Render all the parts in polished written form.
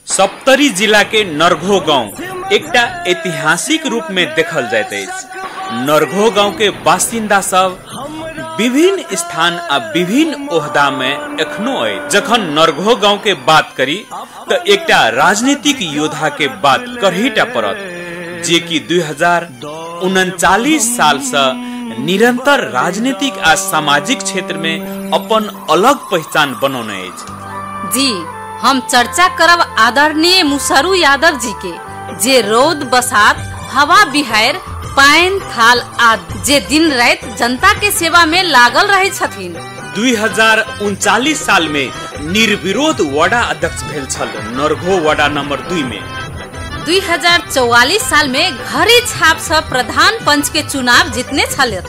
सप्तरी जिला के नरघो गांव एकटा ऐतिहासिक रूप में देखल जाइत अछि। नरघो गांव के बासिंदा सब विभिन्न स्थान आ विभिन्न ओहदा में एखनो अछि। जखन नरघो गांव के बात करी तो एकटा राजनीतिक योद्धा के बात करहीटा पड़त, जे कि 2039 साल से निरंतर राजनीतिक आ सामाजिक क्षेत्र में अपन अलग पहचान बनौने अछि। जी, हम चर्चा करब आदरणीय मुसरू यादव जी के, जे रौद बसात हवा बिहार पाइन थाल आदि जे दिन रात जनता के सेवा में लागल रहे छथिन। 2039 साल में निर्विरोध वार्ड अध्यक्ष भेल छल नरघो वार्ड नंबर 2 में। 2044 साल में घड़ी छाप से प्रधान पंच के चुनाव जीतने छले।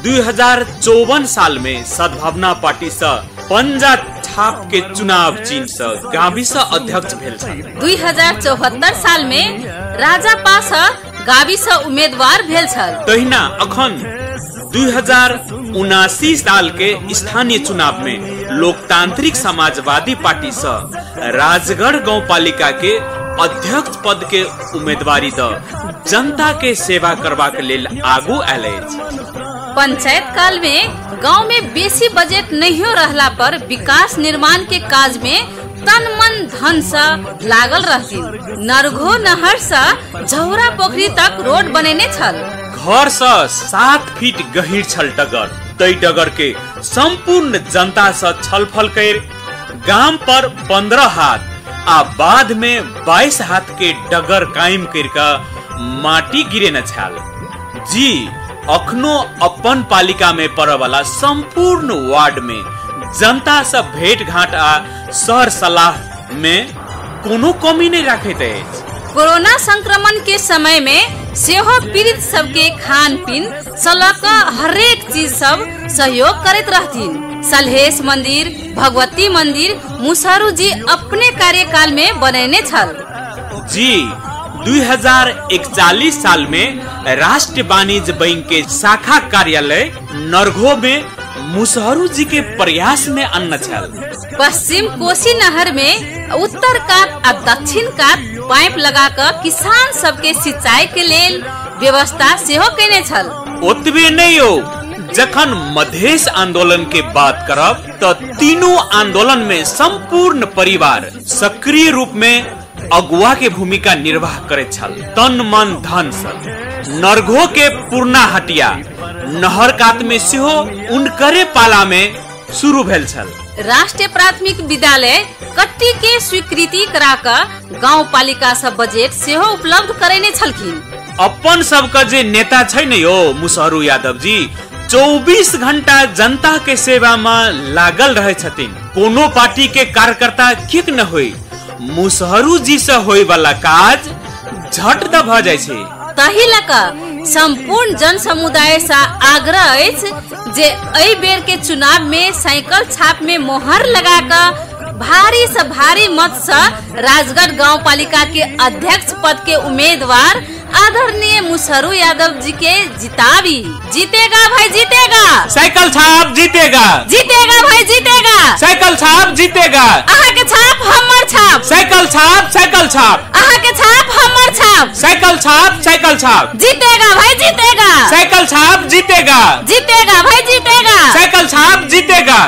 2054 साल में सद्भावना पार्टी से पंजा छाप के चुनाव चिन्ह से गाविस अध्यक्ष भेल छल। 2074 साल में राजापा से गाविस उम्मीदवार भेल छल। तहिना अखन 2079 साल के स्थानीय चुनाव में लोकतांत्रिक समाजवादी पार्टी से राजगढ़ गांव पालिका के अध्यक्ष पद के उम्मीदवारी द जनता के सेवा करबा के लेल आगू आयल अछि। पंचायत काल में गांव में बेसी बजट नहीं रहला पर विकास निर्माण के काज में तन मन धन से लागल रहथिन। नरघो नहर से झौरा पोखरी तक रोड बनेने छल। घर से 7 फीट गहीर छल डगर। तै डगर के संपूर्ण जनता से छलफल कर गाम पर 15 हाथ आ बाद में 22 हाथ के डगर कायम करके माटी गिरे न छल। जी, अखनो अपन पालिका में पड़े वाला संपूर्ण वार्ड में जनता से भेंट घाट आ सर सलाह में कोनो कमी नहीं रखैत अछि। कोरोना संक्रमण के समय में सेहो पीड़ित सबके खान पीन सलक हरेक चीज सब सहयोग करैत रहथिन। सलहेश मंदिर, भगवती मंदिर मुसरू जी अपने कार्यकाल में बनेने छल। जी, 2041 साल में राष्ट्रीय वाणिज्य बैंक के शाखा कार्यालय नरघो में मुसहरू जी के प्रयास में अन्न छल। पश्चिम कोसी नहर में उत्तर कात आ दक्षिण कात पाइप लगाकर किसान सबके सिंचाई के लेल व्यवस्था सेहो केने छल। ओतबे नहीं हो, जखन मधेश आंदोलन के बात करब तो तीनों आंदोलन में संपूर्ण परिवार सक्रिय रूप में अगुआ के भूमिका निर्वाह करैत छल, तन मन धन से। नरघो के पूर्णा हटिया नहर कात में सेहो उनकरे पाला में शुरू भेल छल। राष्ट्रीय प्राथमिक विद्यालय कट्टी के स्वीकृति कराकर गांव पालिका सब बजट सेहो उपलब्ध करेने छलखिन। अपन सबका जे नेता छै ने यो मुसहरू यादव जी 24 घंटा जनता के सेवा में लागल रहे छथिन। कोनो पार्टी के कार्यकर्ता किक न होई, मुसहरू जी से होय वाला काज झट द भ जाय छै। तही लका संपूर्ण जन समुदाय से आग्रह अछि जे एहि बेर के चुनाव में साइकिल छाप में मोहर लगाकर भारी से भारी मत से राजगढ़ गांव पालिका के अध्यक्ष पद के उम्मीदवार आदरणीय मुसरू यादव जी के जितावी। जीतेगा भाई जीतेगा, साइकिल छाप जीतेगा। जीतेगा भाई जीतेगा, साइकिल छाप जीतेगा। अहा के छाप हमर छाप, साइकिल छाप साइकिल छाप। अहा के छाप हमर छाप, साइकिल छाप साइकिल छाप। जीतेगा भाई जीतेगा, साइकिल छाप जीतेगा। जीतेगा भाई जीतेगा, साइकिल छाप जीतेगा।